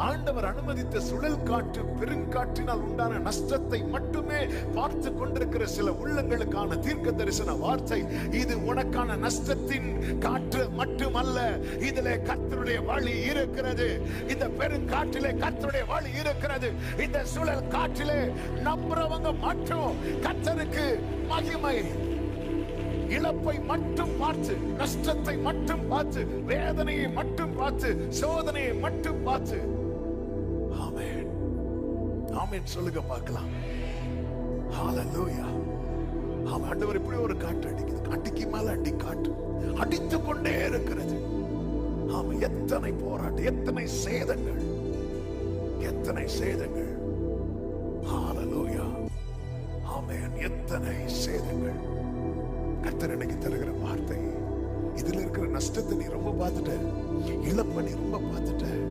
ஆண்டவர் அனுமதித்த சுழல் காற்று பெருங்காற்றினால் உண்டான நஷ்டத்தை மட்டுமே பார்த்து கொண்டிருக்கிற சில உள்ளங்களுக்கான தீர்க்க தரிசன வார்த்தை. இது உனக்கான நஷ்டத்தின் காற்று மட்டுமல்ல, இதிலே கர்த்தருடைய வழி இருக்கிறது. இந்த பெருங்காற்றிலே கர்த்தருடைய வழி இருக்கிறது. இந்த சுழல் காற்றிலே நம்புறவங்க மட்டும் கர்த்தருக்கு மகிமை. இழப்பை மட்டும் பார்த்து, நஷ்டத்தை மட்டும் பார்த்து, வேதனையை மட்டும் பார்த்து, சோதனையை மட்டும் பார்த்து, ஆமென் ஆமென் சொல்லுங்க பார்க்கலாம். ஹalleluya. ஆண்டவர் இப்படி ஒரு காற்று அடிக்குது, அடிக்கு மேல அடி காற்று அடித்துக் கொண்டே இருக்கிறது. ஆமா, எத்தனை போராட்டம், எத்தனை சேதங்கள், எத்தனை சேதங்கள். ஹalleluya. ஆமென். எத்தனை சேதங்கள். கர்த்தர் எனக்கு தருகிற வார்த்தை, இதுல இருக்கிற நஷ்டத்தை நீ ரொம்ப பார்த்துட்ட, இழப்பை நீ ரொம்ப பார்த்துட்ட.